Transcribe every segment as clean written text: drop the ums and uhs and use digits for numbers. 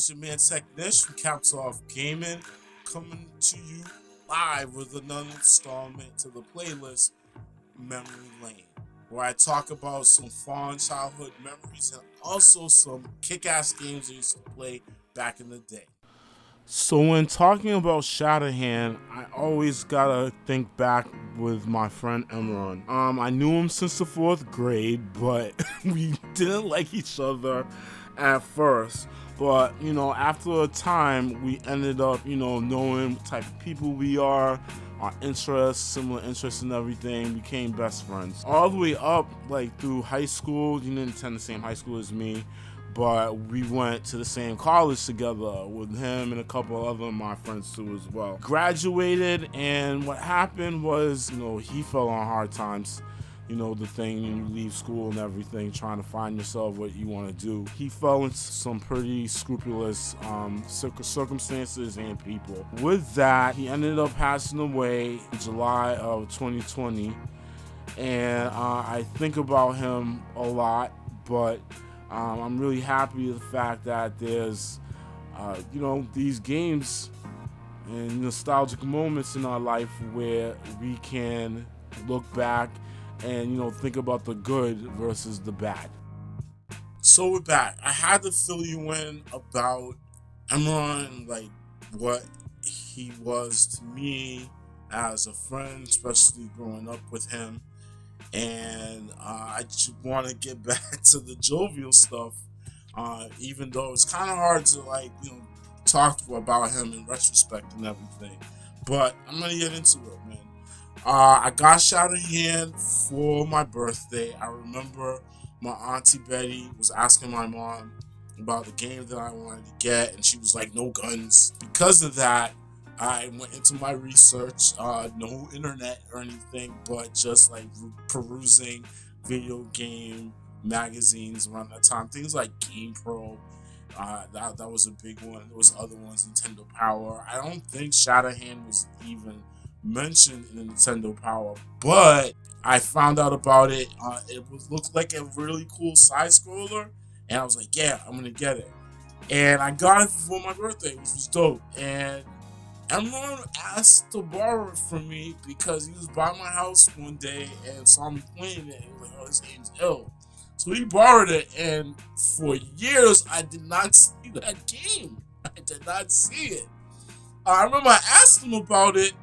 it's your man Technish from Cappsoffgaming coming to you live with another installment to the playlist Memory Lane, where I talk about some fond childhood memories and also some kick-ass games I used to play back in the day. So when talking about Shatterhand, I always gotta think back with my friend Emron. I knew him since the 4th grade, but we didn't like each other at first. But, after a time, we ended up, knowing what type of people we are, our interests, similar interests and everything, became best friends. All the way up, through high school. You didn't attend the same high school as me, but we went to the same college together with him and a couple other of my friends too as well. Graduated, and what happened was, he fell on hard times. The thing when you leave school and everything, trying to find yourself what you want to do. He fell into some pretty scrupulous circumstances and people. With that, he ended up passing away in July of 2020. And I think about him a lot, but I'm really happy with the fact that there's, these games and nostalgic moments in our life where we can look back and think about the good versus the bad. So we're back. I had to fill you in about Emron, what he was to me as a friend, especially growing up with him. And I just want to get back to the jovial stuff, even though it's kind of hard to talk about him in retrospect and everything. But I'm gonna get into it, man. I got Shatterhand for my birthday. I remember my auntie Betty was asking my mom about the game that I wanted to get, and she was like, no guns. Because of that, I went into my research, no internet or anything, but just perusing video game magazines around that time. Things like Game Pro, that was a big one. There was other ones, Nintendo Power. I don't think Shatterhand was even mentioned in the Nintendo Power, but I found out about it. Looked like a really cool side scroller, and I was like, yeah, I'm gonna get it. And I got it for my birthday, which was dope. And Emron asked to borrow it from me because he was by my house one day and saw me playing it. And he was like, oh, this game's ill. So he borrowed it, and for years I did not see that game. I did not see it. I remember I asked him about it,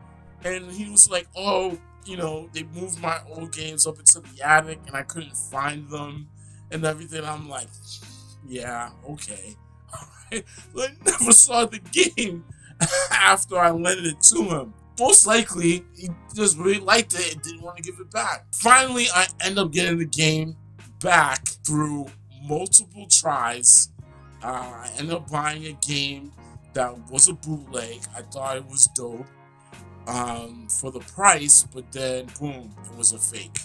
and he was like, oh, they moved my old games up into the attic and I couldn't find them and everything. I'm like, yeah, okay. I never saw the game after I lent it to him. Most likely, he just really liked it and didn't want to give it back. Finally, I end up getting the game back through multiple tries. I ended up buying a game that was a bootleg. I thought it was dope for the price, but then boom, it was a fake,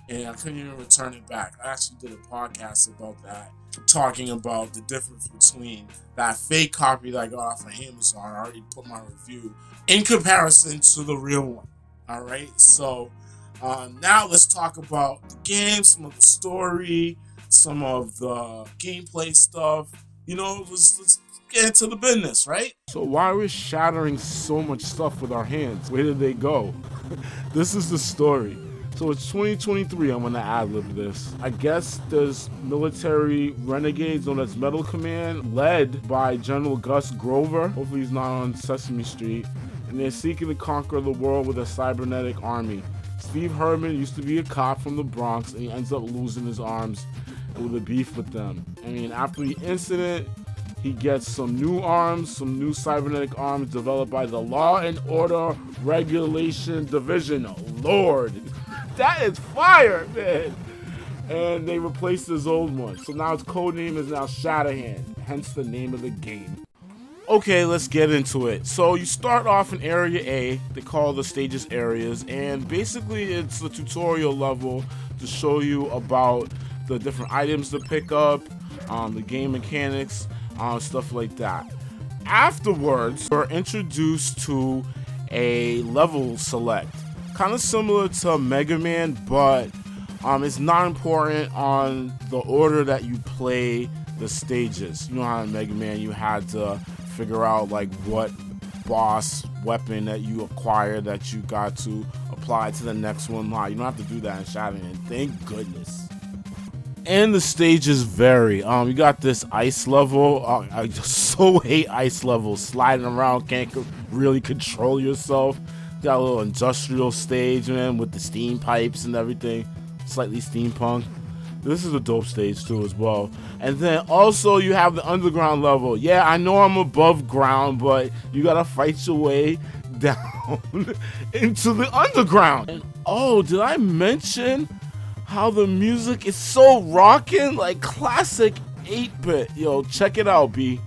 and I couldn't even return it back. I actually did a podcast about that, talking about the difference between that fake copy that I got off of Amazon. I already put my review in comparison to the real one. All right, so now let's talk about the game, some of the story, some of the gameplay stuff. Let's get into the business, right? So why are we shattering so much stuff with our hands? Where did they go? This is the story. So it's 2023, I'm gonna ad-lib this. I guess there's military renegades known as Metal Command, led by General Gus Grover. Hopefully he's not on Sesame Street. And they're seeking to conquer the world with a cybernetic army. Steve Herman used to be a cop from the Bronx, and he ends up losing his arms with a beef with them. After the incident, he gets some new arms, some new cybernetic arms developed by the Law and Order Regulation Division. Oh, Lord, that is fire, man. And they replaced his old one. So now its code name is now Shatterhand, hence the name of the game. Okay, let's get into it. So you start off in Area A, they call the stages areas, and basically it's a tutorial level to show you about the different items to pick up, the game mechanics, stuff like that. Afterwards, we're introduced to a level select, kind of similar to Mega Man, but it's not important on the order that you play the stages. You know how in Mega Man you had to figure out like what boss weapon that you acquired that you got to apply to the next one. You don't have to do that in Shatterhand, thank goodness. And the stages vary. You got this ice level. I just so hate ice levels. Sliding around, can't really control yourself. Got a little industrial stage, man, with the steam pipes and everything. Slightly steampunk. This is a dope stage too as well. And then also you have the underground level. Yeah, I know I'm above ground, but you gotta fight your way down into the underground. And oh, did I mention how the music is so rocking, like classic 8-bit? Yo, check it out, B.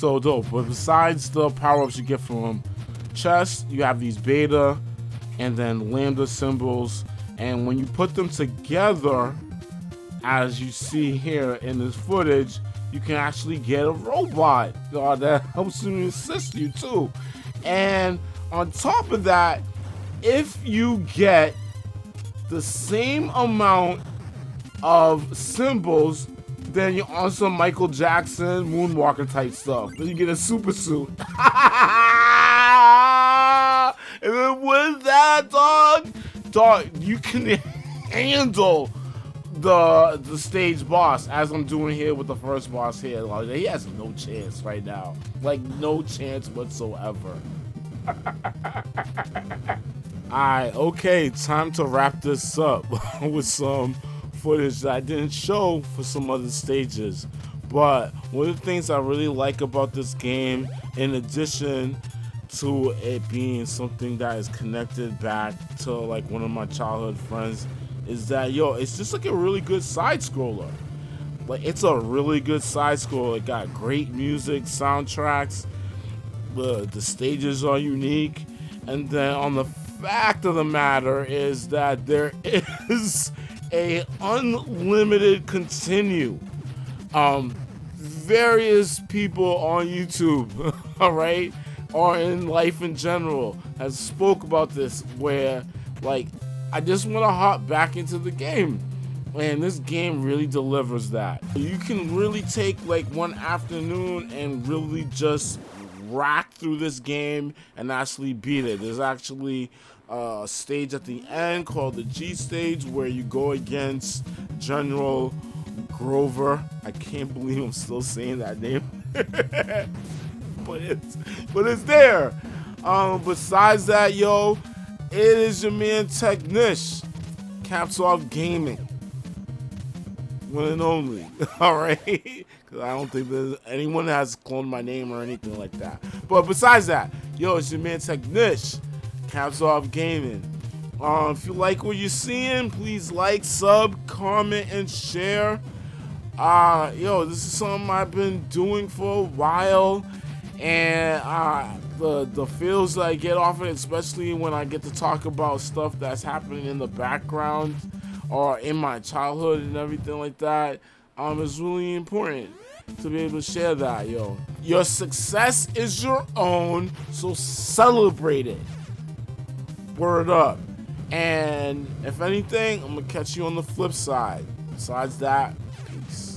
So dope. But besides the power-ups you get from chests, you have these beta and then lambda symbols, and when you put them together, as you see here in this footage, you can actually get a robot that helps you assist you too. And on top of that, if you get the same amount of symbols, then you're on some Michael Jackson moonwalker type stuff. Then you get a super suit. And then with that, dog, you can handle the stage boss, as I'm doing here with the first boss here. Like, he has no chance right now. Like, no chance whatsoever. Alright, okay, time to wrap this up with some footage that I didn't show for some other stages. But one of the things I really like about this game, in addition to it being something that is connected back to like one of my childhood friends, is that it's just like a really good side scroller. Like, it's a really good side scroller. It got great music, soundtracks, the stages are unique, and then on the fact of the matter is that there is a unlimited continue. Various people on YouTube, all right, or in life in general, has spoke about this, where like I just want to hop back into the game, and this game really delivers that. You can really take like one afternoon and really just rack through this game and actually beat it. There's actually a stage at the end called the G stage, where you go against General Grover. I can't believe I'm still saying that name. but it's there. Besides that, it is your man Technish, Cappsoffgaming, one and only. All right, because I don't think there's anyone that has cloned my name or anything like that. But besides that, it's your man Technish, Cappsoffgaming. If you like what you're seeing, please like, sub, comment, and share. This is something I've been doing for a while, and the feels that I get off it, especially when I get to talk about stuff that's happening in the background or in my childhood and everything like that, is really important to be able to share that, Your success is your own, so celebrate it. Word up. And if anything, I'm gonna catch you on the flip side. Besides that, peace.